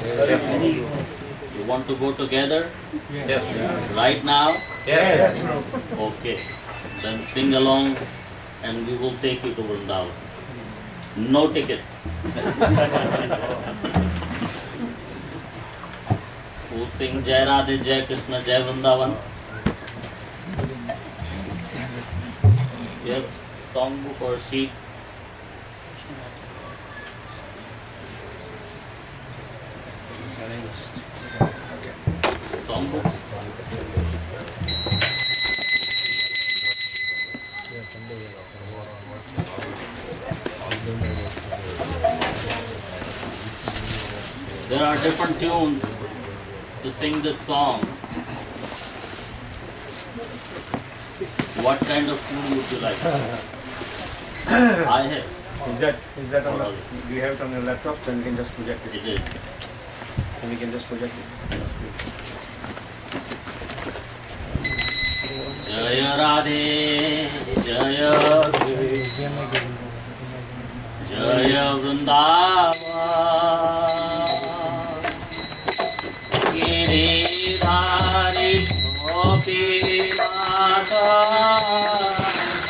You want to go together? Yes. Right now? Yes. Okay. Then sing along and we will take you to Vrndavana. No ticket. We'll sing Jaya Radhe, Jaya Krishna, Jaya Vrndavana. You have songbook or sheet? Songbooks? There are different tunes to sing this song. What kind of tune would you like? I have. Is that on the, do you have it on your laptop? Then we can just project it. It is. Then we can just project it. Jaya Radhe, Jaya Krishna, Jaya Vrndavana, Giridhari Gopinatha,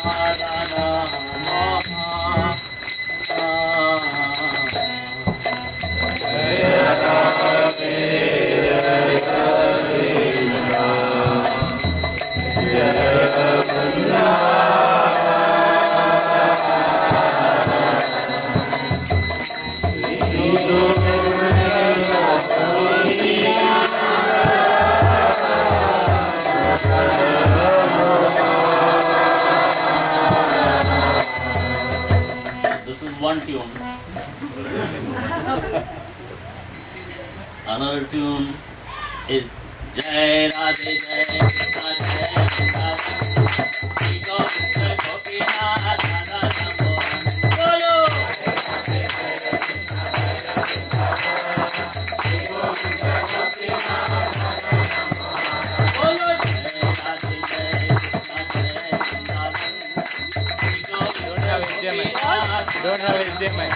Madan, Mohan. Jaya Radhe, This is one tune. Another tune is Jai Radhe Jai Krishna Jai Vrndavana, Gopinatha Mohan. Bolo! Bolo Jai Radhe Jai Krishna Jai Vrndavana, Don't have HDMI.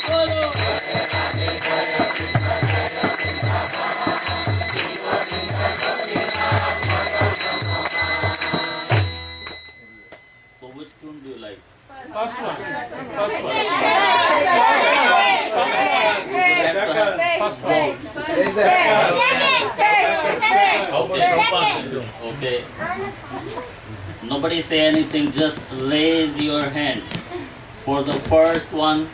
Bolo! So which tune do you like? First one. Okay. Nobody say anything, just raise your hand. For the first one,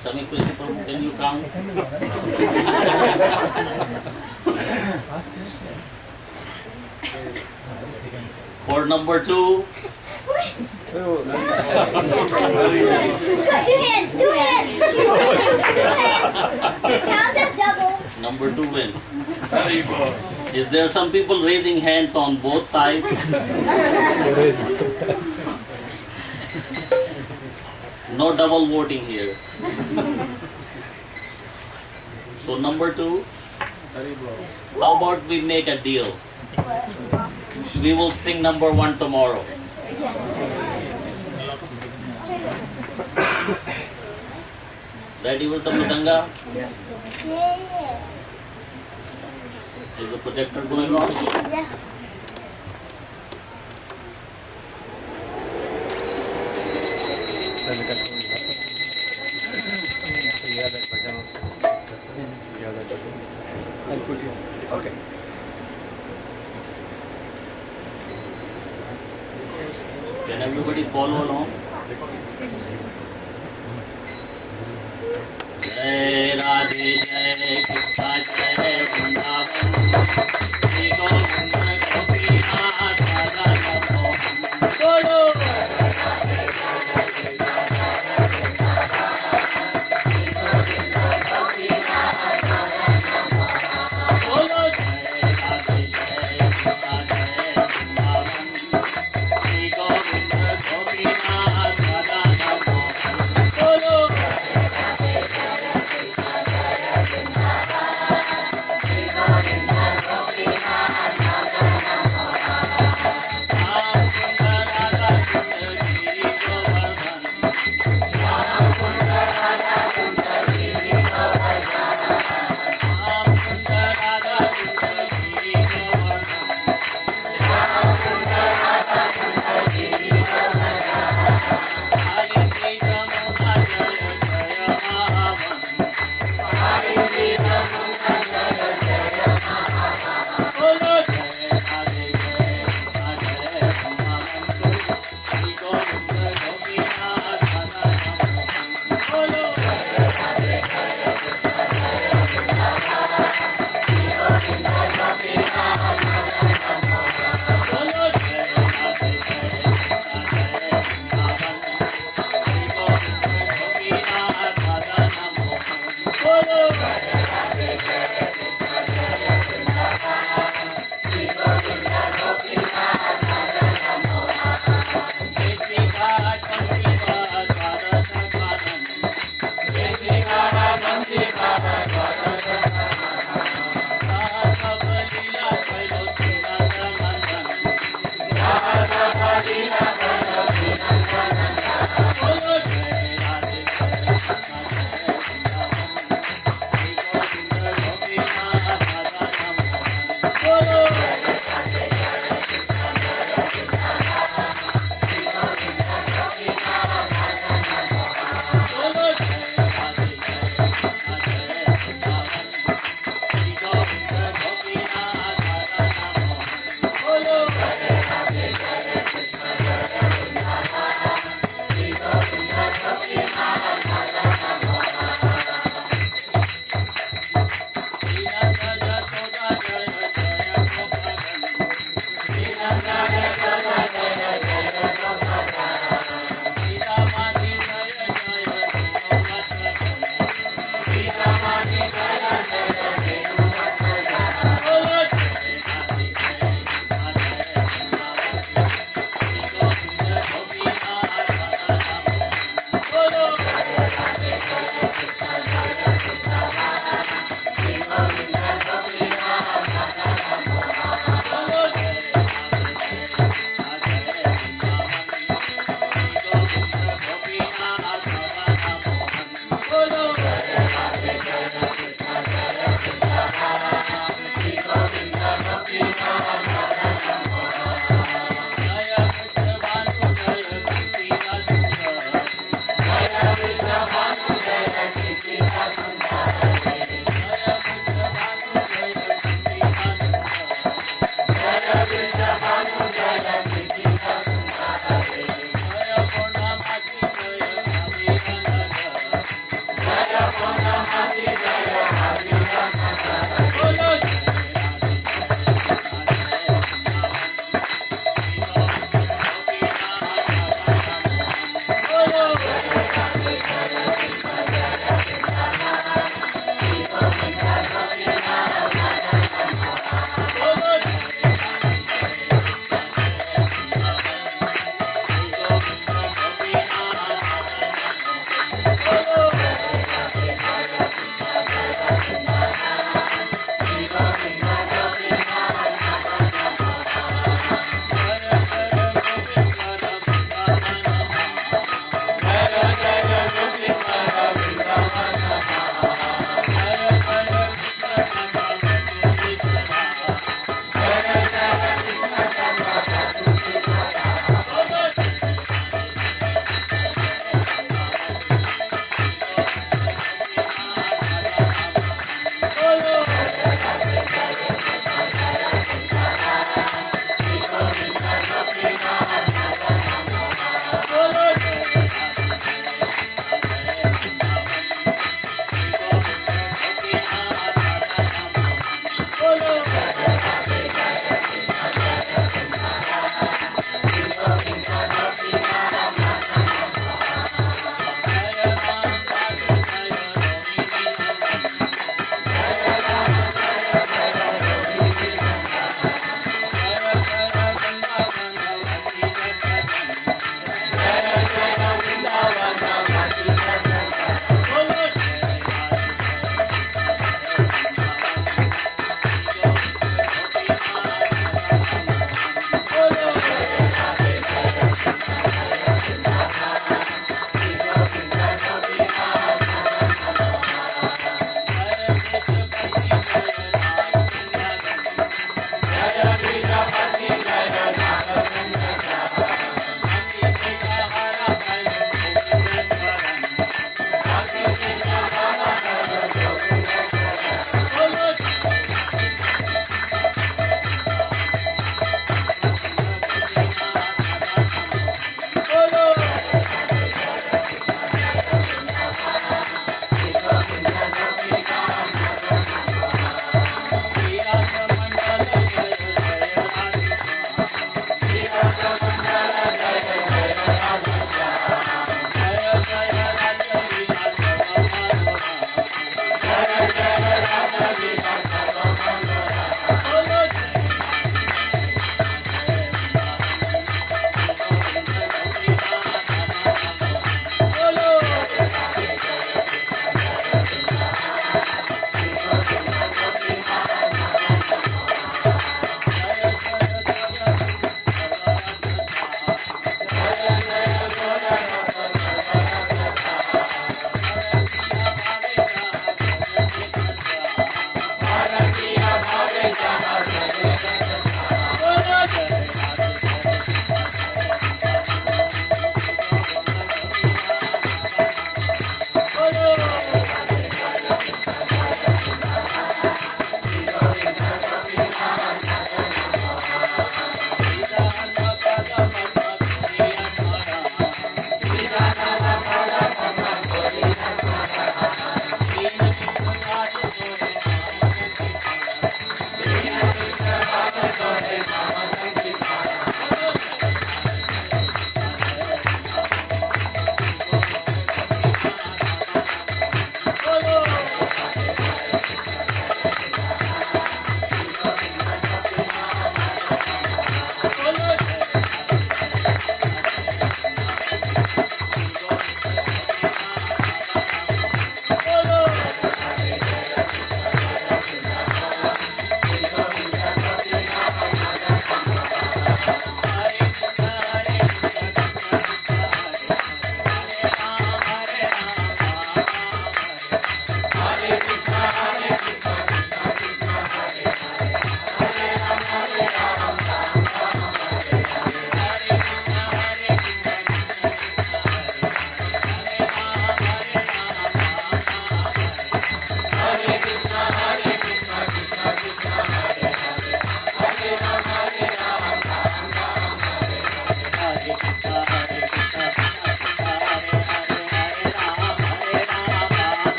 Sami Krishna Prabhu, can you count? For number 2, Two hands. Count as double. number 2 wins. Is there some people raising hands on both sides? No double voting here. So number 2, how about we make a deal? We will sing number 1 tomorrow. Ready with the mridanga? Yeah. Is the projector going on? Yeah. Okay. Can everybody follow along? Jai Radhe Jai Krishna Jai Vrndavana, Shri Govinda Gopinatha Radha Mohan. Bolo! Bolo Jai Radhe Jai Krishna Jai Vrndavana, Shri Govinda Gopinatha Radha Mohan. Bolo! Jai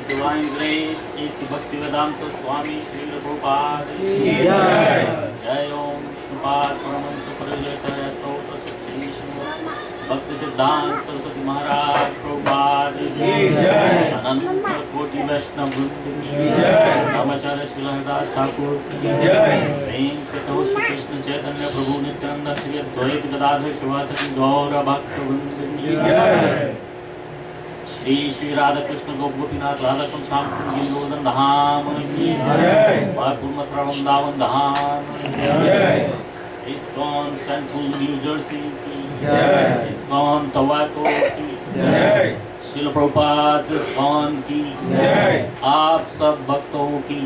Divine Grace, A.C. Bhaktivedanta Swami Sri Prabhupada Jai Om Vishnupad Paramahansa Parajaya Stotra Sri Srimad Bhakti Siddhanta Saraswati Maharaj Prabhupada Ananta Koti Vaishnava Vrinda ki Ramacharya Srila Haridas Thakur Prem Se Kaho Shri Krishna Chaitanya Prabhu Nityananda Shri Advait Gadadhar Shivasati Gaura Bhakta Vrinda Shri Shri Radha Krishna Gopinatha Radha Kum Sham Gindodan Dham ki Bhagpur Mathura Vrindavan Dham ISKCON Central New Jersey ki ISKCON Tobacco ki Srila Prabhupada ISKCON की आप सब भक्तों की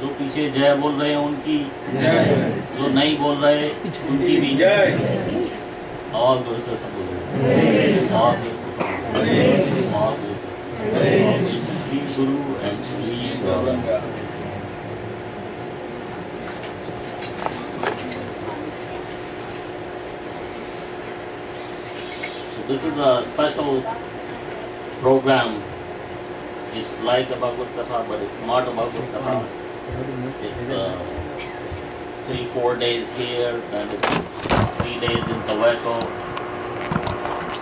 जो पीछे जय बोल रहे हैं उनकी जो नहीं बोल रहे उनकी भी और गुरु से सब बोलो और गुरु से सब बोलो और गुरु से सब बोलो श्री गुरु and Shri Govind This is a special program. It's like a Bhagavad Katha, but it's not a Bhagavad Katha. It's 3-4 days here, and 3 days in Tobacco.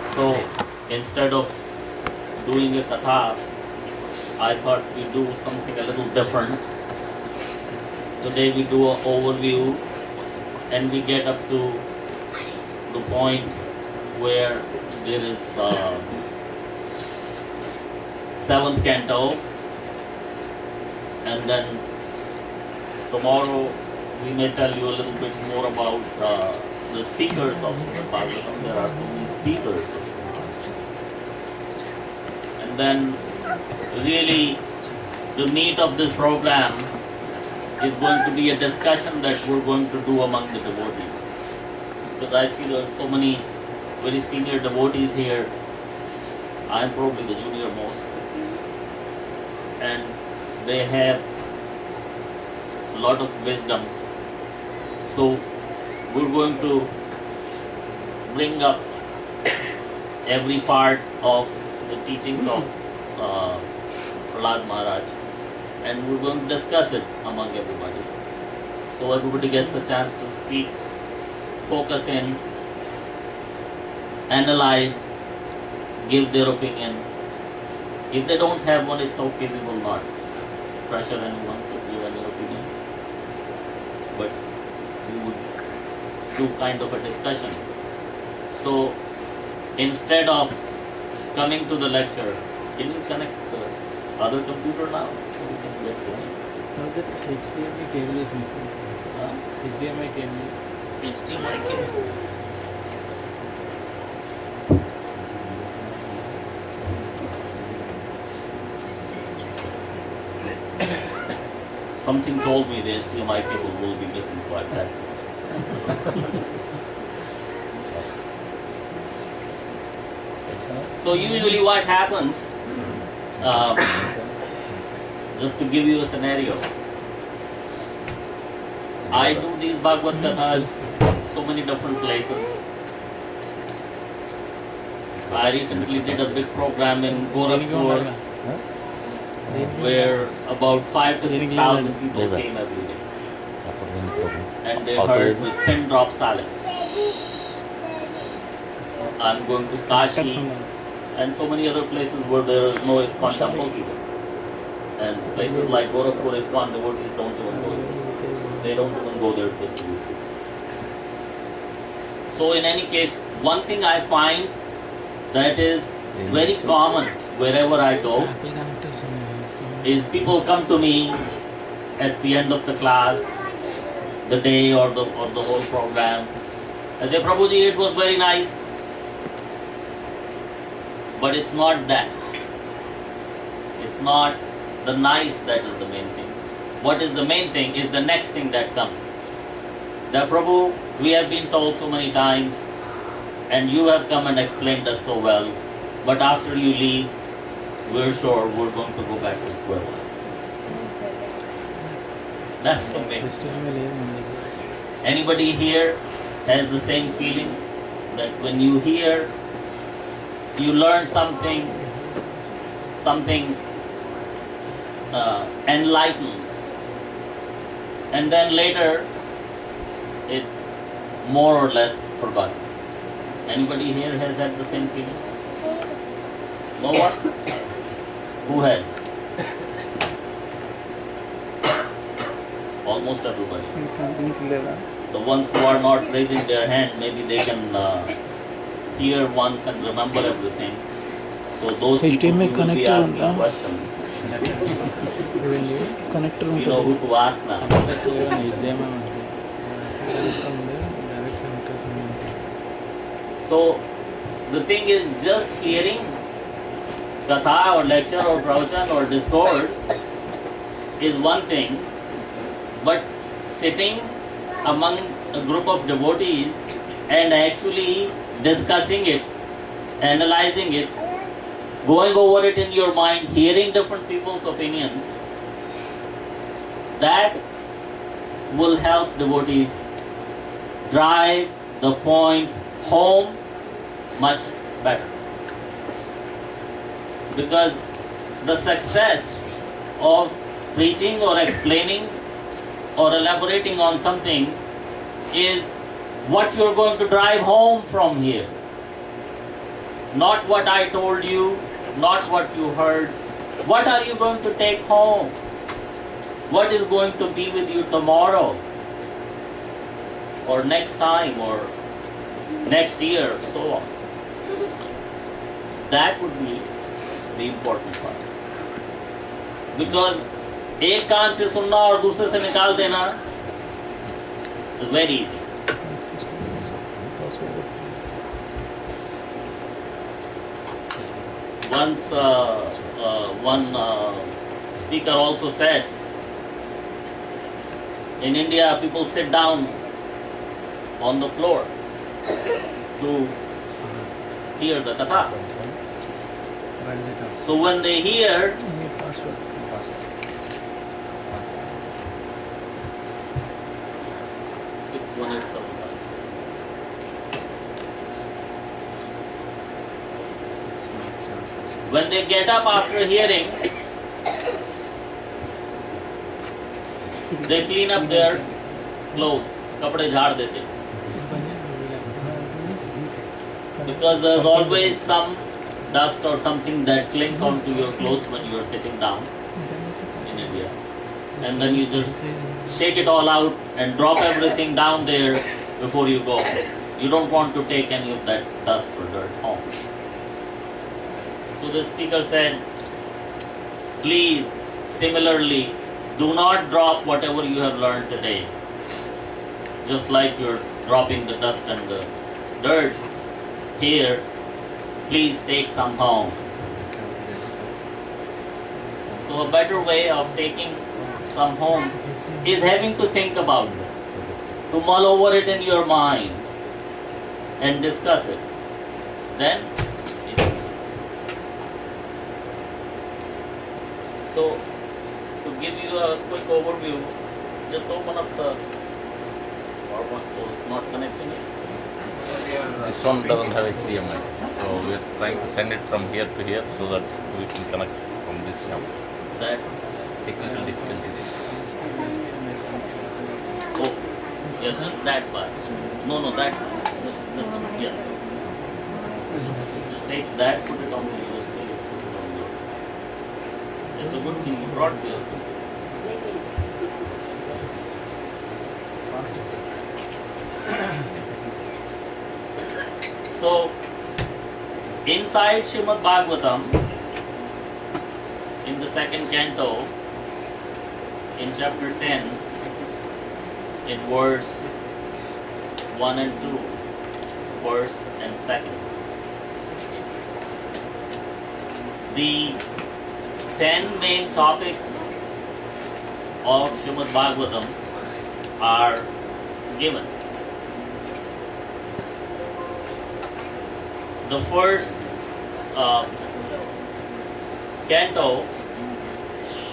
So instead of doing a Katha, I thought we do something a little different. Today we do an overview, and we get up to the point where there is 7th canto, and then tomorrow we may tell you a little bit more about the speakers of Srimad Bhagavatam. There are so many speakers of Srimad Bhagavatam. And then really the meat of this program is going to be a discussion that we're going to do among the devotees. Because I see there are so many very senior devotees here. I'm probably the junior most. And they have a lot of wisdom. So we're going to bring up every part of the teachings of Prahlad Maharaj, and we're going to discuss it among everybody. So everybody gets a chance to speak, focus in, analyze, give their opinion. If they don't have one, it's okay, we will not pressure anyone to give any opinion. But we would do kind of a discussion. So instead of coming to the lecture, can you connect the other computer now so we can get going? Now that HDMI cable is missing. HDMI cable. HDMI cable. something told me the HDMI cable will be missing, so I packed it. So usually what happens, just to give you a scenario, I do these Bhagavad Kathas so many different places. I recently did a big program in Gorakhpur where about 5,000 to 6,000 people came every day. And they heard with pin drop silence. I'm going to Kashi and so many other places where there is no ISKCON temples even. And places like Gorakhpur, ISKCON devotees don't even go there. They don't even go there to distribute books. So in any case, one thing I find that is very common wherever I go is people come to me at the end of the class, the day or the whole program. I say, Prabhuji, it was very nice. But it's not that. It's not the nice that is the main thing. What is the main thing is the next thing that comes. The Prabhu, we have been told so many times, and you have come and explained us so well, but after you leave, we're sure we're going to go back to square one. That's the main thing. Anybody here has the same feeling that when you hear, you learn something enlightens, and then later it's more or less forgotten. Anybody here has had the same feeling? No one? Who has? Almost everybody. The ones who are not raising their hand, maybe they can hear once and remember everything. So those people who will be asking questions, you know who to ask now. So the thing is, just hearing katha or lecture or pravachan or discourse is one thing, but sitting among a group of devotees and actually discussing it, analyzing it, going over it in your mind, hearing different people's opinions, that will help devotees drive the point home much better. Because the success of preaching or explaining or elaborating on something is what you're going to drive home from here. Not what I told you, not what you heard. What are you going to take home? What is going to be with you tomorrow? Or next time, or next year, so on. That would be the important part. Because एक कान से सुनना और दूसरे से निकाल देना is very easy. Once one speaker also said, in India people sit down on the floor to hear the katha. So when they hear, when they get up after hearing, they clean up their clothes, kapde jhaad dete. Because there's always some dust or something that clings onto your clothes when you are sitting down in India. And then you just shake it all out and drop everything down there before you go. You don't want to take any of that dust or dirt home. So the speaker said, please, similarly, do not drop whatever you have learned today. Just like you're dropping the dust and the dirt here, please take some home. So a better way of taking some home, is having to think about that, to mull over it in your mind and discuss it. Then, so to give you a quick overview, just open up the PowerPoint. Oh, it's not connecting it. This one doesn't have HDMI, so we're trying to send it from here to here so that we can connect from this camera. That, Technical difficulties. oh, yeah, just that part. No, that one. Just, yeah. Just take that, put it on the USB, put it on the. It's a good thing you brought here. So, inside Srimad Bhagavatam, in the second canto, in chapter 10, in verse 1 and 2, first and second, the 10 main topics of Srimad Bhagavatam are given. The first canto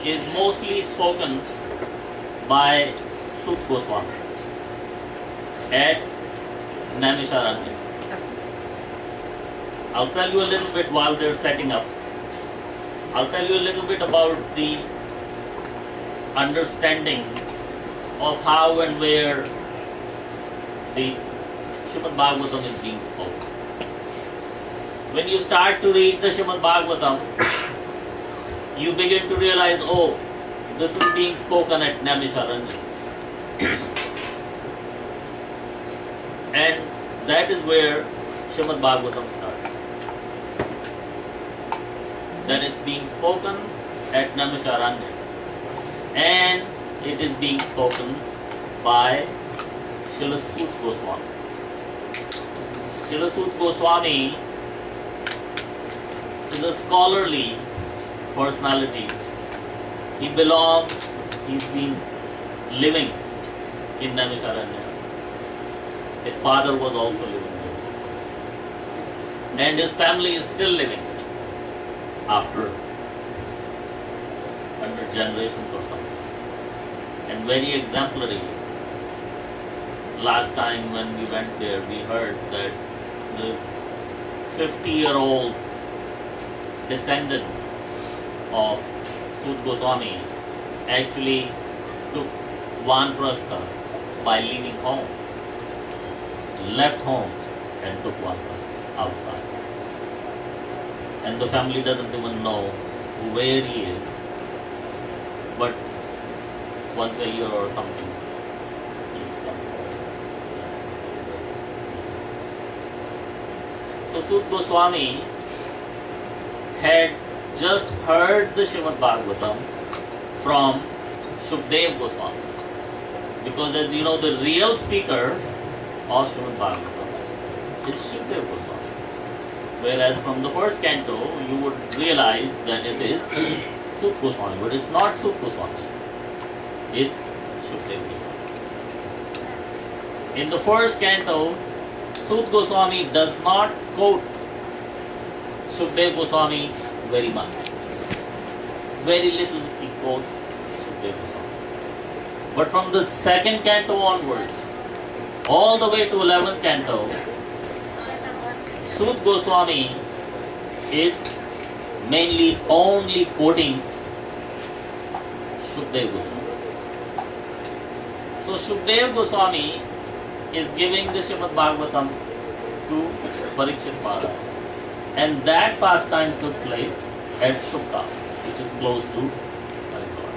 is mostly spoken by Sut Goswami at Naimisharanya. I'll tell you a little bit while they're setting up. I'll tell you a little bit about the understanding of how and where the Srimad Bhagavatam is being spoken. When you start to read the Srimad Bhagavatam, you begin to realize, oh, this is being spoken at Naimisharanya. And that is where Srimad Bhagavatam starts. Then it's being spoken at Naimisharanya. And it is being spoken by Srila Sut Goswami. Srila Sut Goswami is a scholarly personality. He's been living in Naimisharanya. His father was also living there. And his family is still living after 100 generations or something. And very exemplary. Last time when we went there, we heard that the 50-year-old descendant of Sut Goswami actually took Vanprastha by leaving home, left home and took Vanprastha outside. And the family doesn't even know where he is, but once a year or something, he comes home. So Sut Goswami had just heard the Srimad Bhagavatam from Shukdev Goswami. Because as you know, the real speaker of Srimad Bhagavatam is Shukdev Goswami. Whereas from the first canto, you would realize that it is Sut Goswami. But it's not Sut Goswami. It's Shukdev Goswami. In the first canto, Sut Goswami does not quote Shukdev Goswami very much. Very little he quotes Shukdev Goswami. But from the second canto onwards, all the way to 11th canto, Sut Goswami is mainly only quoting Shukdev Goswami. So Shukdev Goswami is giving the Srimad Bhagavatam to Parikshit Maharaj. And that pastime took place at Shukta, which is close to Haridwar.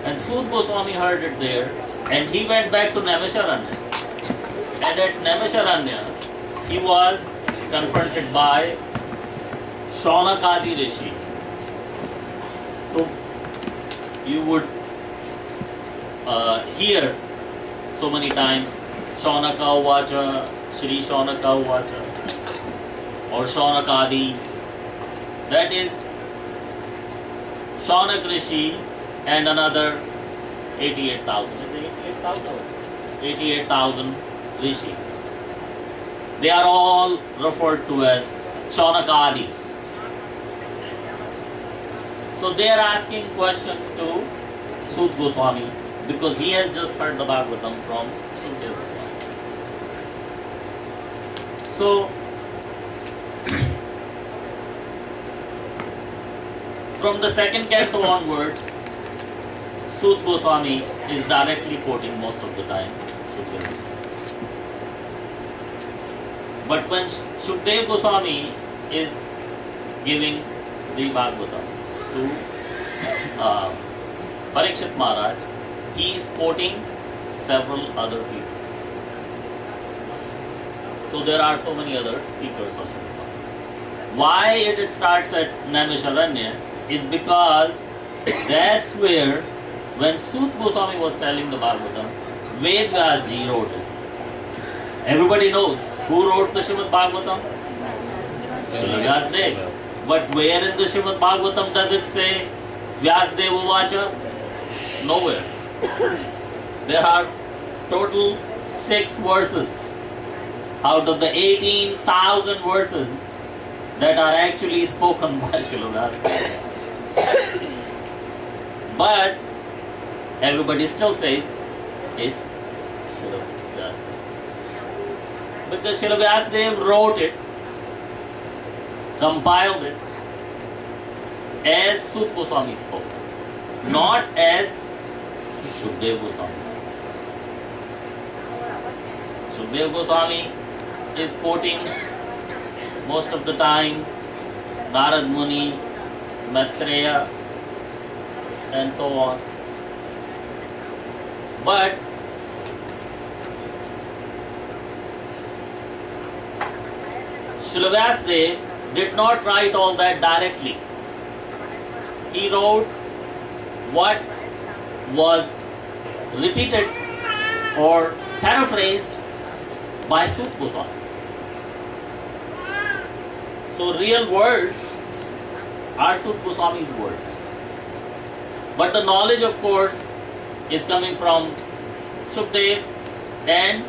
And Sut Goswami heard it there, and he went back to Naimisharanya. And at Naimisharanya, he was confronted by Shaunakadi Rishi. So you would hear so many times Shaunaka Uvacha, Shri Shaunaka Uvacha, or Shaunakadi. That is, Shaunak Rishi and another 88,000. 88,000 rishis. They are all referred to as Shaunakadi. So they are asking questions to Sut Goswami because he has just heard the Bhagavatam from Sukadeva Goswami. So, from the second canto onwards, Sut Goswami is directly quoting most of the time Shukdev Goswami. But when Shukdev Goswami is giving the Bhagavatam to Parikshit Maharaj, he is quoting several other people. So there are so many other speakers of Srimad. Why it starts at Naimisharanya is because that's where, when Sut Goswami was telling the Bhagavatam, Ved Vyas Ji wrote it. Everybody knows who wrote the Srimad Bhagavatam? Srila Vyasdev. But where in the Srimad Bhagavatam does it say Vyasdev Uvacha? Nowhere. There are total 6 verses out of the 18,000 verses that are actually spoken by Srila Vyasdev. But everybody still says it's Srila Vyasdev. Because Srila Vyasdev wrote it, compiled it as Sut Goswami spoke, not as Shukdev Goswami spoke. Shukdev Goswami is quoting most of the time Narad Muni, Maitreya, and so on. But Srila Vyasdev did not write all that directly. He wrote what was repeated or paraphrased by Sut Goswami. So real words are Sut Goswami's words. But the knowledge, of course, is coming from Shukdev, and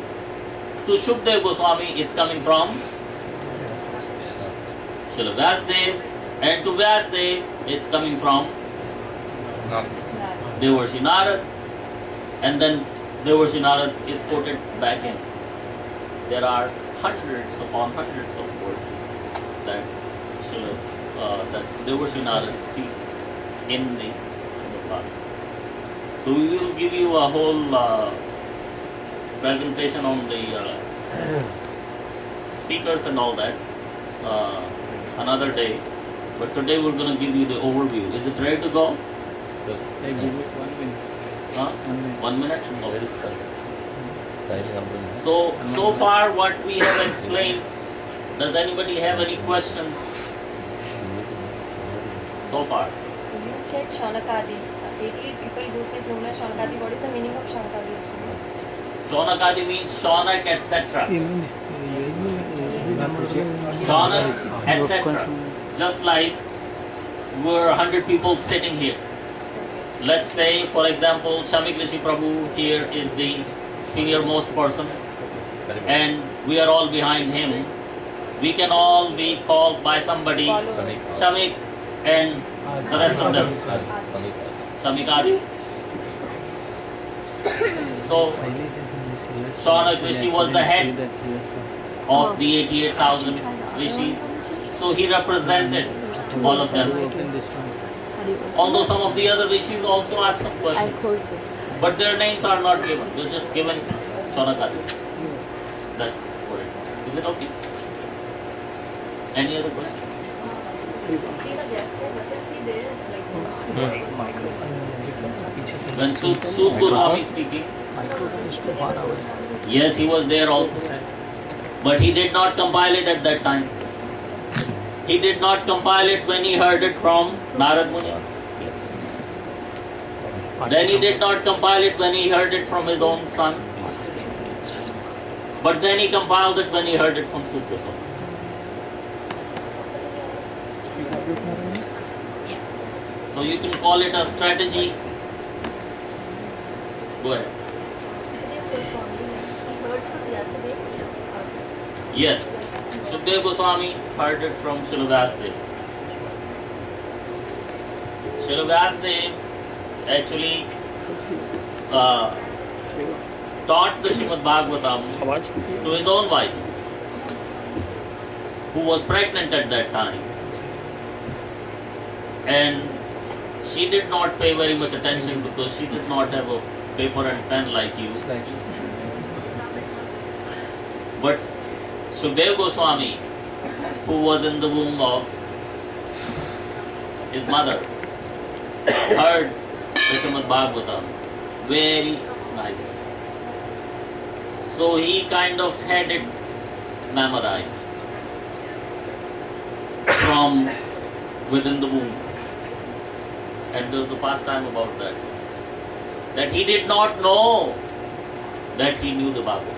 to Shukdev Goswami it's coming from Srila Vyasdev, and to Vyasdev it's coming from Devarshi Narad, and then Devarshi Narad is quoted back in. There are hundreds upon hundreds of verses that that Devarshi Narad speaks in the Srimad Bhagavatam. So we will give you a whole presentation on the speakers and all that another day. But today we're going to give you the overview. Is it ready to go? Yes. I give it 1 minute. Huh? 1 minute. 1 minute? Very Okay. good. So far what we have explained, does anybody have any questions so far? You said Shaunakadi. 88 people group is known as Shaunakadi. What is the meaning of Shaunakadi actually? Shaunakadi means Shaunak, etc. Shaunak, etc. Just like we're 100 people sitting here. Let's say, for example, Shamik Rishi Prabhu here is the senior most person, and we are all behind him. We can all be called by somebody, Shamik, and the rest of them, Shamikadi. So, Shaunak Rishi was the head of the 88,000 rishis. So he represented all of them. Although some of the other rishis also asked some questions. But their names are not given. They're just given Shaunakadi. That's what it was. Is it okay? Any other questions? Srila Vyasdev, wasn't he there? When Sut Goswami speaking, yes, he was there also. But he did not compile it at that time. He did not compile it when he heard it from Narad Muni. Then he did not compile it when he heard it from his own son. But then he compiled it when he heard it from Sut Goswami. So you can call it a strategy Go ahead. Sukadeva Goswami, he heard from Vyasadeva. Yes. Shukadeva Goswami heard it from Srila Vyasadeva. Srila Vyasadeva actually taught the Srimad Bhagavatam to his own wife, who was pregnant at that time. And she did not pay very much attention because she did not have a paper and pen like you. But Shukadeva Goswami, who was in the womb of his mother, heard the Srimad Bhagavatam very nicely. So he kind of had it memorized from within the womb. And there was a pastime about that. That he did not know that he knew the Bhagavatam.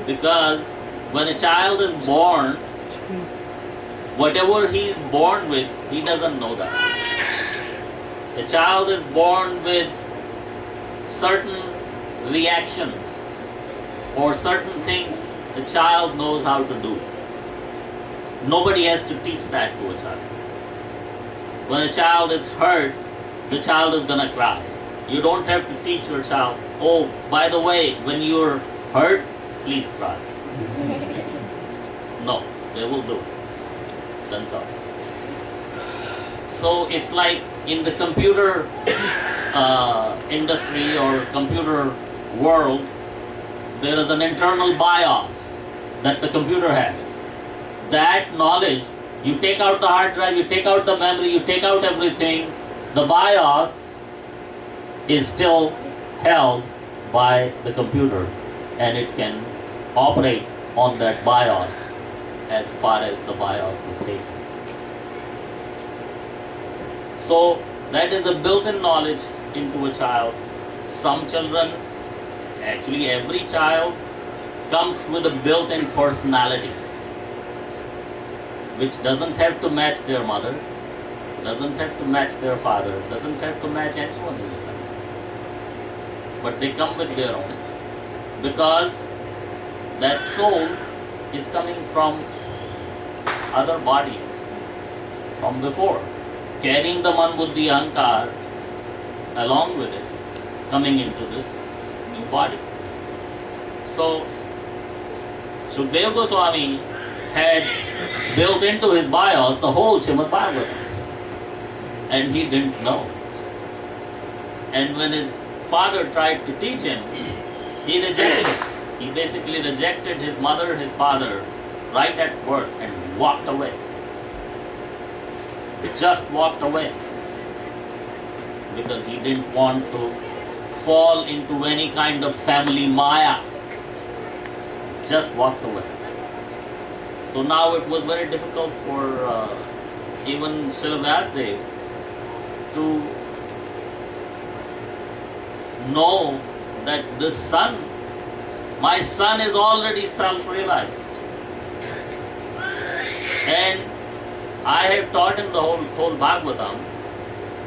Because when a child is born, whatever he is born with, he doesn't know that. A child is born with certain reactions or certain things the child knows how to do. Nobody has to teach that to a child. When a child is hurt, the child is gonna cry. You don't have to teach your child, oh, by the way, when you're hurt, please cry. No, they will do it. That's all. So it's like in the computer industry or computer world, there is an internal BIOS that the computer has. That knowledge, you take out the hard drive, you take out the memory, you take out everything, the BIOS is still held by the computer and it can operate on that BIOS as far as the BIOS can take. So that is a built-in knowledge into a child. Some children, actually every child, comes with a built-in personality, which doesn't have to match their mother, doesn't have to match their father, doesn't have to match anyone in the family. But they come with their own. Because that soul is coming from other bodies, from before, carrying the man buddhi ahankar along with it, coming into this new body. So, Shukadeva Goswami had built into his BIOS the whole Srimad Bhagavatam, and he didn't know. And when his father tried to teach him, he rejected it. He basically rejected his mother, his father, right at birth and walked away. Just walked away. Because he didn't want to fall into any kind of family maya. Just walked away. So now it was very difficult for even Srila Vyasadeva to know that this son, my son is already self-realized. And I have taught him the whole Bhagavatam,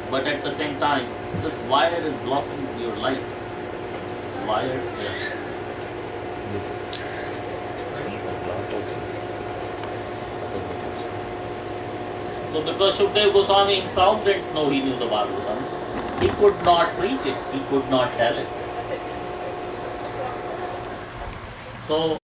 but at the same time, this wire is blocking your light. Wire, yes. So because Shukadeva Goswami himself didn't know he knew the Bhagavatam, he could not preach it, he could not tell it. So